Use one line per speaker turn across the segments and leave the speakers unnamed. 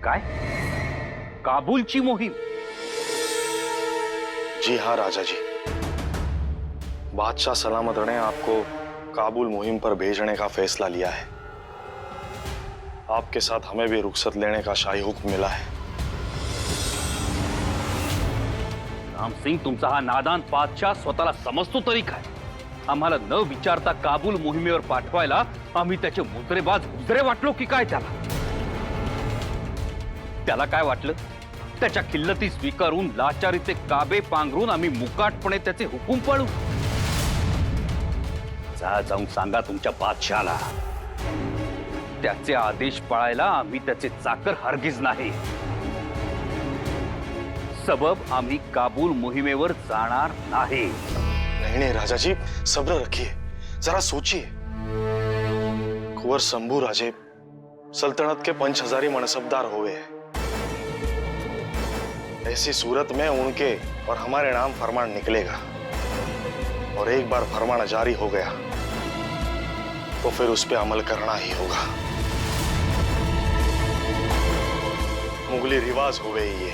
काय? काबुलची मोहीम?
जी हाँ राजा जी, बादशाह सलामत ने आपको काबुल मुहिम पर भेजने का फैसला लिया है। आपके साथ हमें भी रुखसत लेने का शाही हुक्म मिला है।
राम सिंग, तुमचा हा नादान बादशाह स्वतःला समजतो तरी काय? आम्हाला न विचारता काबुल मोहिमेवर पाठवायला आम्ही त्याचे मुजरेबाज गुजरे वाटलो की काय? त्याला काय वाटलं? त्याच्या खिल्लती स्वीकारून लाचारीचे काबे पांघरून आम्ही मुकाटपणे त्याचे हुकूम पाळू? जाऊन सांगा तुमच्या बादशाहला, त्याचे आदेश पाळायला आम्ही त्याचे चाकर हरगिज नाही। सबब आम्ही काबुल मोहिमेवर जाणार नाही।
नहीं नहीं राजा जी, सब्र रखिए, जरा सोचिए। कुंवर शंभू राजे सल्तनत के 5000 मनसबदार हुए हैं। ऐसी सूरत में उनके और हमारे नाम फरमान निकलेगा, और एक बार फरमान जारी हो गया तो फिर उस पर अमल करना ही होगा। मुगली रिवाज हो गई ये।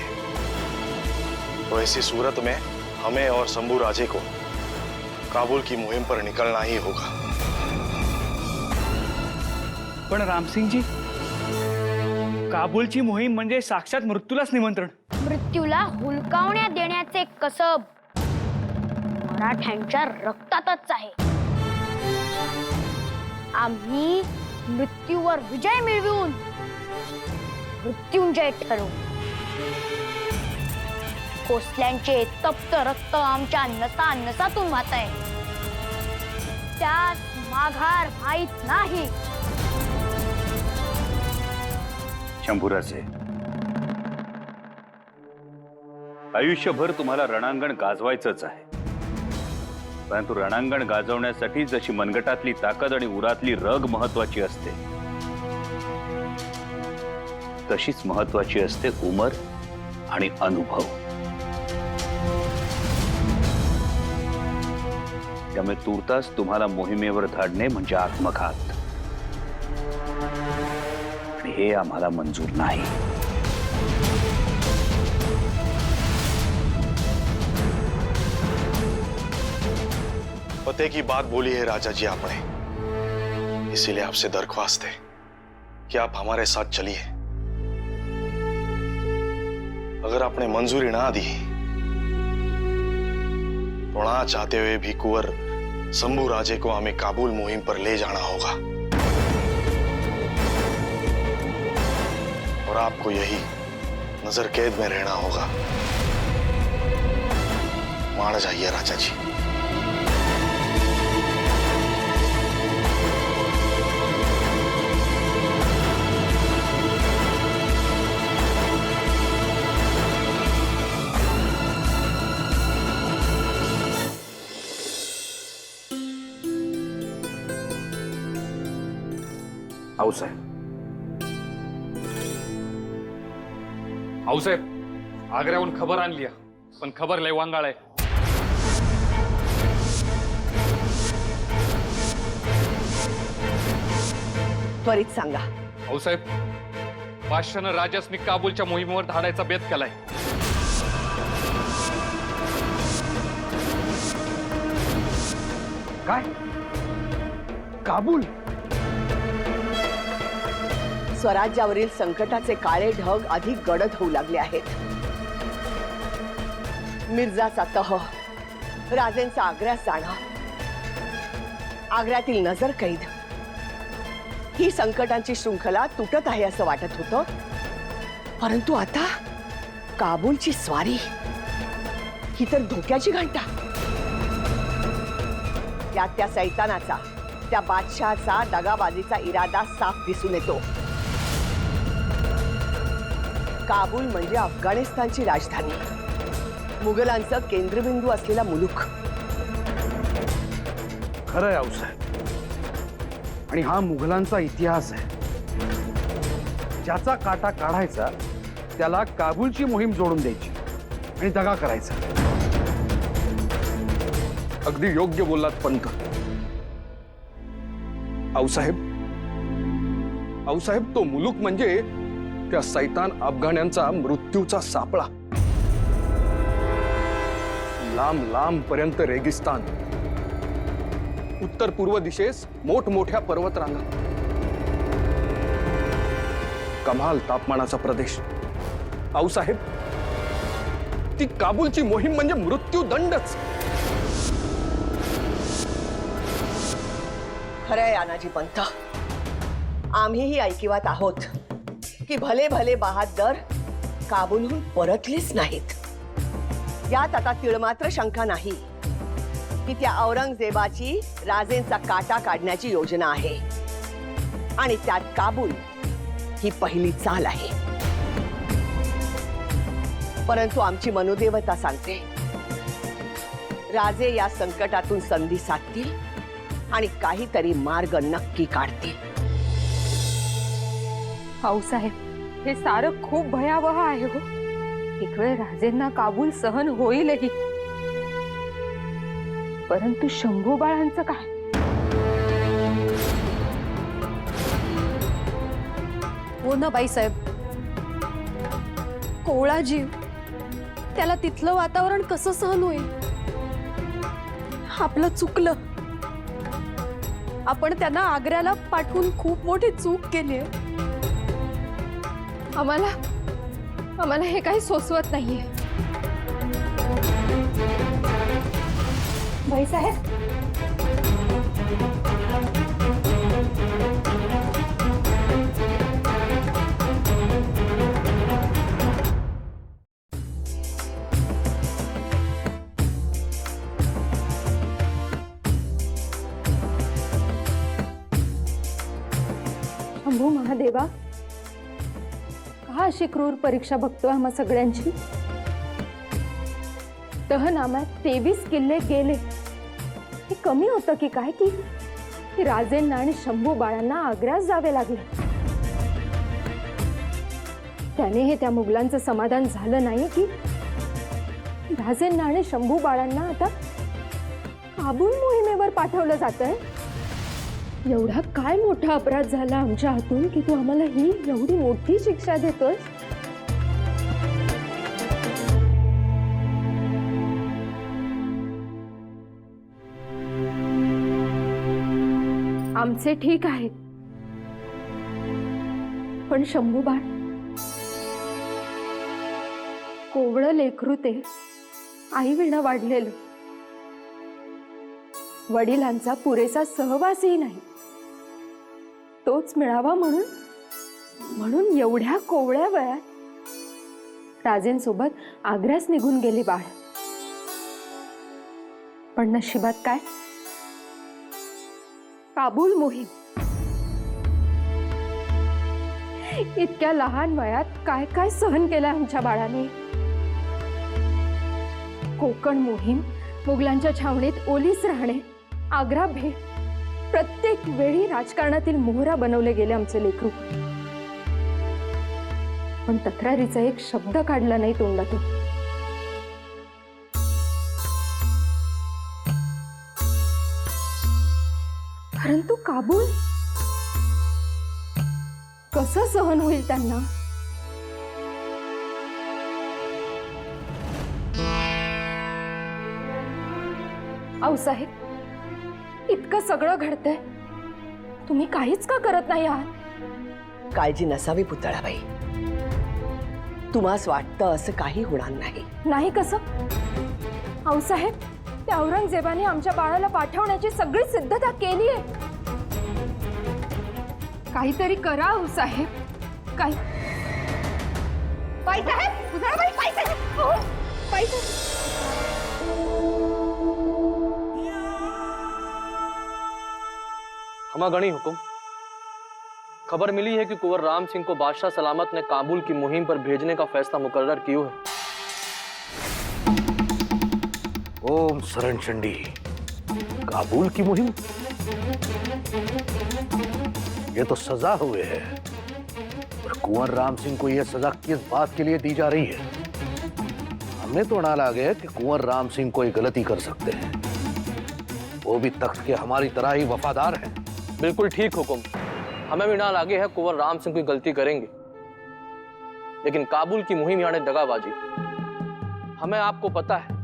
तो ऐसी सूरत में हमें और शंभू राजे को काबुल की मुहिम पर निकलना ही होगा।
पण रामसिंग जी, काबुलची मोहीम म्हणजे साक्षात मृत्यूलाच निमंत्रण।
मृत्यूला हुलकावण्यात देण्याचे कसब मराठ्यांच्या रक्तातच आहे। आम्ही मृत्यूवर विजय मिळवून मृत्युंजय ठरवू। कोसल्यांचे तप्त रक्त आमच्या नसा नसातून वाहत आहे, त्यास माघार माहित नाही।
शंभूराजे, आयुष्यभर तुम्हाला रणांगण गाजवायचंच आहे, परंतु रणांगण गाजवण्यासाठी जशी मनगटातली ताकद आणि उरातली रग महत्वाची असते, तशीच महत्वाची असते उमर आणि अनुभव। त्यामुळे तुर्तास तुम्हाला मोहिमेवर धाडणे म्हणजे आत्मघात, आणि हे आम्हाला मंजूर नाही।
पते की बात बोली है राजा जी आपने, इसीलिए आपसे दरख्वास्त है कि आप हमारे साथ चलिए। अगर आपने मंजूरी ना दी तो ना चाहते हुए भी कुंवर शंभू राजे को हमें काबुल मुहिम पर ले जाना होगा, और आपको यही नजर कैद में रहना होगा। मान जाइए राजा जी।
आऊसाहेब, आग्र्याहून खबर आणली, पण खबर लय वांगाळ आहे।
त्वरित सांगा।
आऊसाहेब, बादशाहनं राजासनी काबूलच्या मोहिमेवर धाडायचा बेत केलाय।
काय? काबुल?
स्वराज्यावरील संकटाचे काळे ढग अधिक गडद होऊ लागले आहेत। मिर्जाचा तह, राजेंचा आग्र्यात जाणं, आग्र्यातील नजर कैद, ही संकटांची शृंखला तुटत आहे असं वाटत होतं, परंतु आता काबुलची स्वारी ही तर धोक्याची घंटा। यात त्या सैतानाचा, त्या बादशहाचा दगाबाजीचा इरादा साफ दिसून येतो। काबुल म्हणजे अफगाणिस्तानची राजधानी, मुघलांचं केंद्रबिंदू असलेला मुलूक।
खरं आहे आऊसाहेब, आणि हा मुघलांचा इतिहास आहे। ज्याचा काटा काढायचा त्याला काबुलची मोहीम जोडून द्यायची आणि दगा करायचा।
अगदी योग्य बोललात पंत। आऊसाहेब, तो मुलूक म्हणजे त्या सैतान अफगाण्यांचा मृत्यूचा सापळा. लांब लांब पर्यंत रेगिस्तान, उत्तर पूर्व दिशेस मोठमोठ्या पर्वतरांगा, कमाल तापमानाचा प्रदेश. आऊसाहेब, ती काबूलची मोहीम म्हणजे मृत्यूदंडच.
खरंय आनाजी पंत, आम्हीही ऐकिवात आहोत की भले भले बहादर काबूलहून परतलेच नाहीत. यात आता तिळमात्र शंका नाही की त्या औरंगजेबाची राजेंचा काटा काढण्याची योजना आहे आणि त्यात काबूल ही पहिली चाल आहे. परंतु आमची मनोदेवता सांगते, राजे या संकटातून संधी साधतील आणि काहीतरी मार्ग नक्की काढतील.
आऊसाहेब, हे सारं खूप भयावह आहे हो. एक वेळ राजेंना काबूल सहन होईलही, परंतु शंभू बाळांचं काय?
हो ना बाईसाहेब, कोवळा जीव, त्याला तिथलं वातावरण कसं सहन होईल? आपलं चुकलं. आपण त्यांना आग्र्याला पाठवून खूप मोठी चूक केली आहे. आम्हाला हे काही सोसवत नाहीये.
बाईसाहेब, शंभू महादेवा, का अशी क्रूर परीक्षा बघतोय आम्हा सगळ्यांची? तहनामात 23 किल्ले गेले, हे कमी होतं की काय की राजेंना आणि शंभू बाळांना आग्र्यात जावे लागले? त्याने हे त्या मुघलांचं समाधान झालं नाही की राजेंना आणि शंभू बाळांना आता काबूल मोहिमेवर पाठवलं जातंय? एवढा काय मोठा अपराध झाला आमच्या हातून की तू आम्हाला ही एवढी मोठी शिक्षा देतोय? आमचे ठीक आहेत, पण शंभू बाळ, कोवळं लेकरू ते, आई विना वाढलेलं, वडिलांचा पुरेसा सहवासही नाही, तोच मिळावा म्हणून एवढ्या कोवळ्या वयात राजेंसोबत आग्र्यास निघून गेले बाळ. पण नशिबात काय? काबूल मोहीम. इतक्या लहान वयात काय काय सहन केलं आमच्या बाळाने. कोकण मोहीम, मुघलांच्या छावणीत ओलीस राहणे, आग्रा भेट, प्रत्येक वेळी राजकारणातील मोहरा बनवले गेले आमचे लेकरू. पण तक्रारीचा एक शब्द काढला नाही तोंडातून. परंतु काबूल कसं सहन होईल त्यांना? आऊसाहेब, इतकं सगळं घडतंय, तुम्ही काहीच का करत नाही आहात?
काळजी नसावी पुतळाबाई, तुम्हास वाटतं असं काही होणार नाही.
नाही कसं? आऊसाहेब, त्या औरंगजेबाने आमच्या बाळाला पाठवण्याची सगळी सिद्धता केली आहे. काहीतरी करा आऊसाहेब. काय? बाईसाहेब, पुतळाबाई, बाईसाहेब, हो, बाईसाहेब.
हमागणी हुकुम, खबर मिली है कि कुंवर राम सिंह को बादशाह सलामत ने काबुल की मुहिम पर भेजने का फैसला मुकर्रर किया है.
ओम शरण चंडी, काबुल की मुहिम? ये तो सजा हुए है, और कुंवर राम सिंह को यह सजा किस बात के लिए दी जा रही है? हमें तो ना लगे कि कुंवर राम सिंह कोई गलती कर सकते हैं, वो भी तख्त के हमारी तरह ही वफादार हैं.
बिल्कुल ठीक हुकुम, हमें भी ना लागे है कुंवर राम सिंह कोई गलती करेंगे. लेकिन काबुल की मुहिम यानी दगाबाजी। हमें आपको पता है,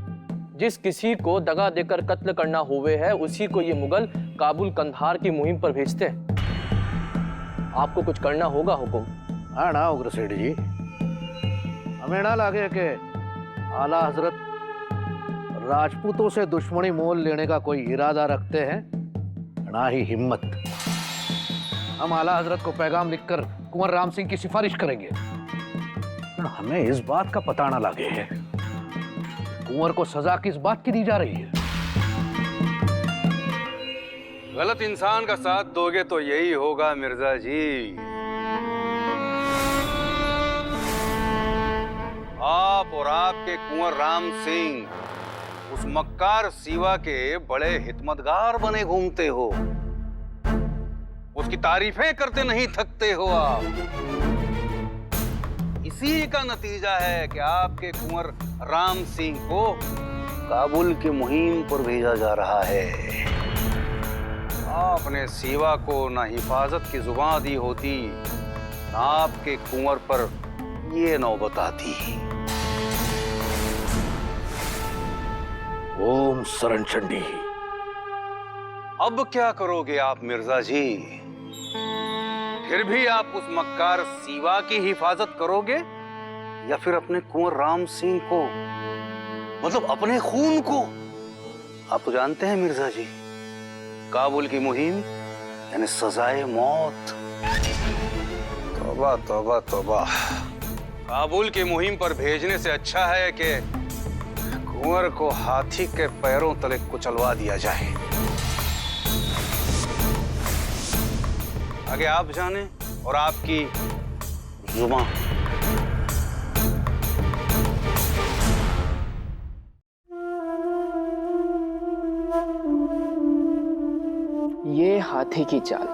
जिस किसी को दगा देकर कत्ल करना हुए है उसी को ये मुगल काबुल कंधार की मुहिम पर भेजते हैं। आपको कुछ करना होगा हुकुम।
हाँ ना उग्रसेठ जी, हमें ना लगे कि आला हजरत राजपूतों से दुश्मनी मोल लेने का कोई इरादा रखते हैं, ना ही हिम्मत। हम आला हजरत को पैगाम लिखकर कुंवर राम सिंह की सिफारिश करेंगे, पर हमें इस बात का पता ना लगे है कुंवर को सजा किस बात की दी जा रही है।
गलत इंसान का साथ दोगे तो यही होगा मिर्जा जी। आप और आपके कुंवर राम सिंह उस मक्कार सीवा के बड़े हितमतगार बने घूमते हो, उसकी तारीफें करते नहीं थकते हो आप। इसी का नतीजा है कि आपके कुंवर राम सिंह को काबुल की मुहिम पर भेजा जा रहा है। आपने सीवा को ना हिफाजत की जुबान दी होती, ना आपके कुंवर पर ये नौबत आती।
ओम शरण चंडी।
अब क्या करोगे आप मिर्जा जी? फिर भी आप उस मक्कार सीवा की हिफाजत करोगे या फिर अपने कुंवर राम सिंह को, मतलब अपने खून को? आप तो जानते हैं मिर्जा जी, काबुल की मुहिम यानी सजाए मौत। तौबा तौबा तौबा। काबुल की मुहिम पर भेजने से अच्छा है कि कुंवर को हाथी के पैरों तले कुचलवा दिया जाए। आगे आप जाने और आपकी जुबान।
ये हाथी की चाल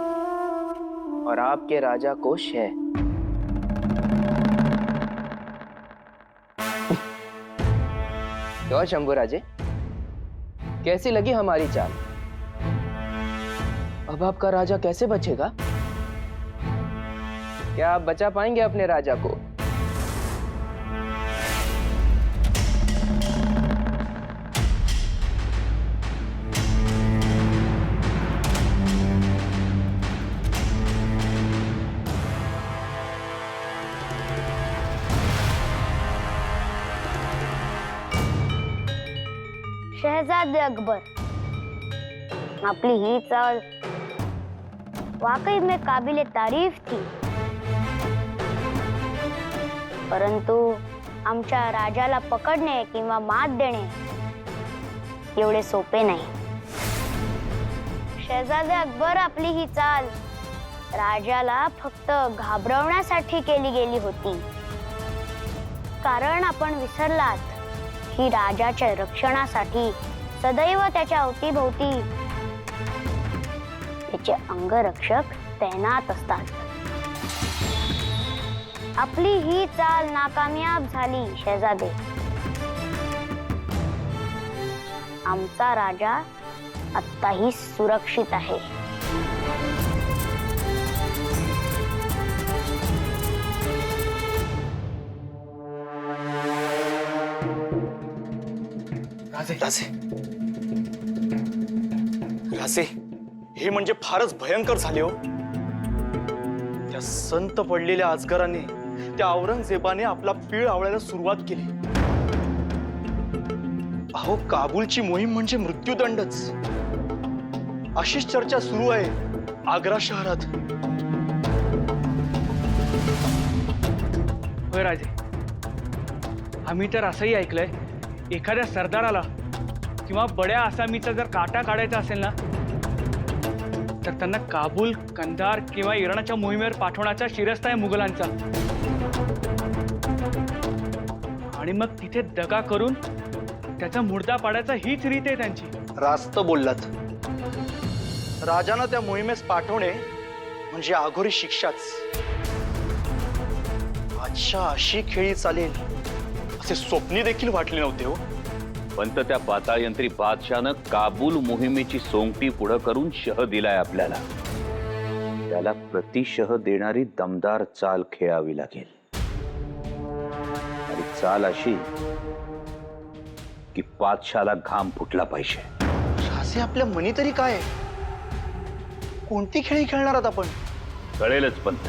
और आपके राजा को शह। तो शंभू राजे, कैसी लगी हमारी चाल? अब आपका राजा कैसे बचेगा? क्या आप बचा पाएंगे अपने राजा को?
शहजादे अकबर, आपली ही चाल वाकई में काबिले तारीफ थी, परंतु आमच्या राजाला पकडणे किंवा मात देणे एवढे सोपे नाही। शहजादे अकबर, आपली ही चाल राजाला फक्त घाबरवण्यासाठी केली गेली होती, कारण आपण विसरलात की राजाच्या रक्षणासाठी सदैव त्याच्या अवतीभोवती त्याचे अंगरक्षक तैनात असतात। आपली ही चाल नाकामयाब झाली शहजादे। आमचा राजा आत्ताही सुरक्षित आहे।
राजे, राजे, हे म्हणजे फारच भयंकर झाले हो। त्या संत पडलेल्या अजगराने, त्या औरंगजेबाने आपला पीळ आवळायला सुरुवात केली। अहो, काबुलची मोहीम म्हणजे मृत्यूदंडच, अशीच चर्चा सुरू आहे आग्रा शहरात।
होय राजे, आम्ही तर असंही ऐकलंय, एखाद्या सरदाराला किंवा बड्या आसामीचा जर काटा काढायचा असेल ना, तर त्यांना काबूल, कंधार किंवा इराणच्या मोहिमेवर पाठवण्याचा शिरस्ता आहे मुघलांचा। आणि मग तिथे दगा करून त्याचा मुर्दा पाडायचा हीच रीत आहे त्यांची।
रास्त बोललात। राजांना त्या मोहिमेस पाठवणे म्हणजे आघोरी शिक्षाच। अच्छा, अशी खेळी चालेल असे स्वप्नी देखील वाटले नव्हते हो।
पंत, त्या पाताळयंत्री बादशाहनं काबूल मोहिमेची सोंगटी पुढे करून शह दिलाय आपल्याला। त्याला प्रतिशह देणारी दमदार चाल खेळावी लागेल। चाल अशी की बादशाला घाम फुटला पाहिजे.
राजे आपल्या मनी तरी काय आहे? कोणती खेळी खेळणार आहात आपण?
कळेलच पंत.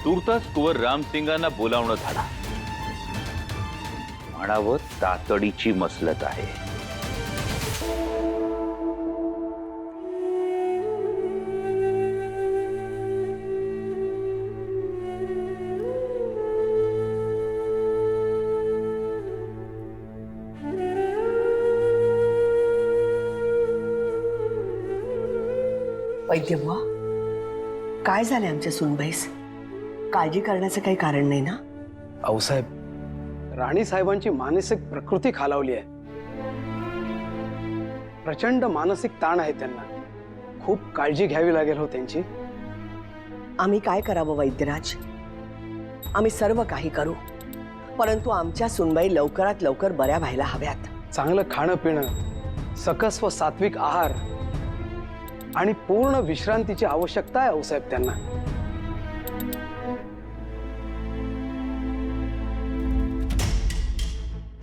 तुर्तास कुंवर रामसिंगांना बोलावणं झाला. म्हणावं तातडीची मसलत आहे.
वैद्य बुवा, काय झाले आमच्या सुनबाईस? काळजी करण्याचं काही कारण नाही ना?
आऊसाहेब, राणी साहेबांची मानसिक प्रकृती खालावली आहे. प्रचंड मानसिक ताण आहे त्यांना. खूप काळजी घ्यावी लागेल हो त्यांची.
आम्ही काय करावं वैद्यराज? आम्ही सर्व काही करू, परंतु आमच्या सुनबाई लवकरात लवकर बऱ्या व्हायला हव्यात.
चांगलं खाणं पिणं, सकस व सात्विक आहार आणि पूर्ण विश्रांतीची आवश्यकता आहे आऊसाहेब त्यांना.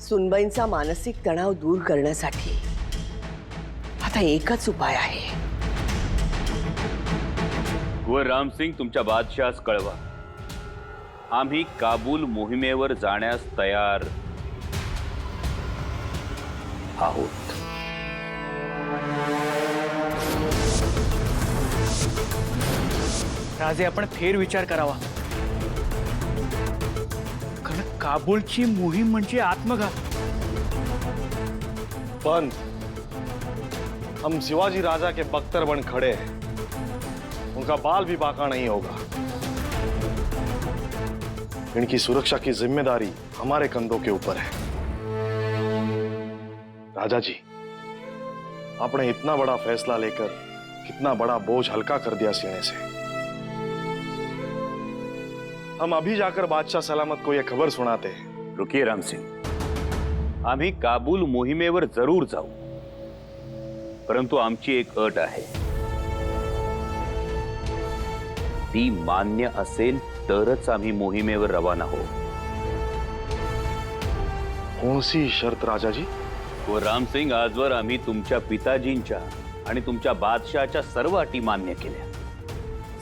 सुनबाईंचा मानसिक तणाव दूर करण्यासाठी आता एकच उपाय आहे.
कुंवर रामसिंग, तुमच्या बादशास कळवा, आम्ही काबूल मोहिमेवर जाण्यास तयार आहोत.
राजे, आपण फेर विचार करावा. कारण काबूलची मोहीम म्हणजे आत्मघात.
पंत, हम शिवाजी राजा के बख्तर बन खड़े हैं. उनका बाल भी बाका नहीं होगा. इनकी सुरक्षा की जिम्मेदारी हमारे कंधों के ऊपर है. राजा जी, आपने इतना बड़ा फैसला लेकर कितना बड़ा बोझ हल्का कर दिया सीने से. हम अभी जाकर बादशाह सलामत को यह खबर सुनाते हैं.
रुकिए रामसिंग, आम्ही काबूल मोहिमेवर जरूर जाऊ, परंतु आमची एक अट आहे. ती मान्य असेल तरच आम्ही मोहिमेवर रवाना होऊ.
कौन सी शर्त राजा जी?
व रामसिंग, आजवर आम्ही तुमच्या पिताजींच्या आणि तुमच्या बादशाच्या सर्व अटी मान्य केल्या.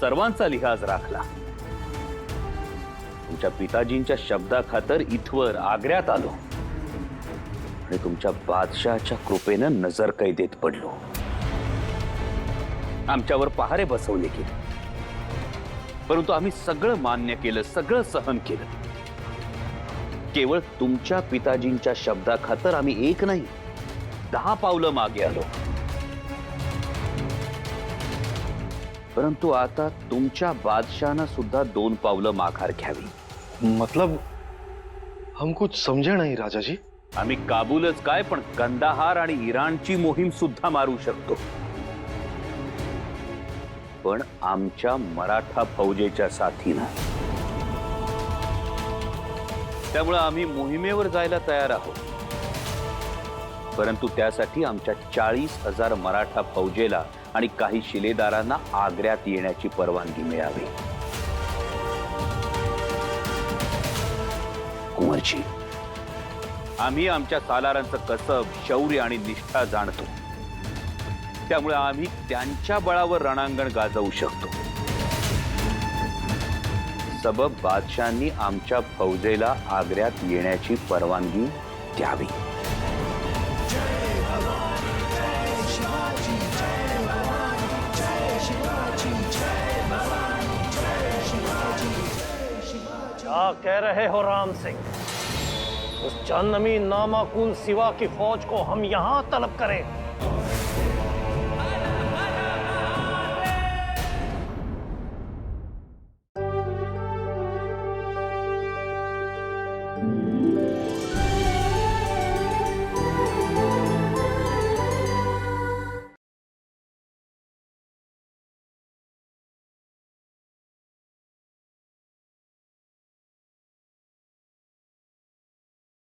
सर्वांचा लिहाज राखला. तुमच्या पिताजींच्या शब्दाखातर इथवर आग्र्यात आलो आणि तुमच्या बादशाच्या कृपेनं नजर कैदेत पडलो. आमच्यावर पहारे बसवले गेले, परंतु आम्ही सगळं मान्य केलं, सगळं सहन केलं. केवळ तुमच्या पिताजींच्या शब्दाखातर आम्ही एक नाही 10 पावलं मागे आलो. परंतु आता तुमच्या बादशानं सुद्धा 2 पावलं माघार घ्यावी.
मतलब हम कुछ समझे नहीं राजा जी.
आम्ही काबूलच काय, पण कंदाहार आणि इराणची मोहीम सुद्धा मारू शकतो. पण आमच्या मराठा फौजेच्या साथीनं. त्यामुळे आम्ही मोहिमेवर जायला तयार आहोत, परंतु त्यासाठी आमच्या 40,000 मराठा फौजेला आणि काही शिलेदारांना आग्र्यात येण्याची परवानगी मिळावी. कुंवरजी, आम्ही आमच्या सालारांचं कसब, शौर्य आणि निष्ठा जाणतो. त्यामुळे आम्ही त्यांच्या बळावर रणांगण गाजवू शकतो. सबब बादशाहांनी आमच्या फौजेला आग्र्यात येण्याची परवानगी द्यावी.
क्या कह रहे हो राम सिंह? उस जहन्नमी नामाकूल सिवा की फौज को हम यहां तलब करें?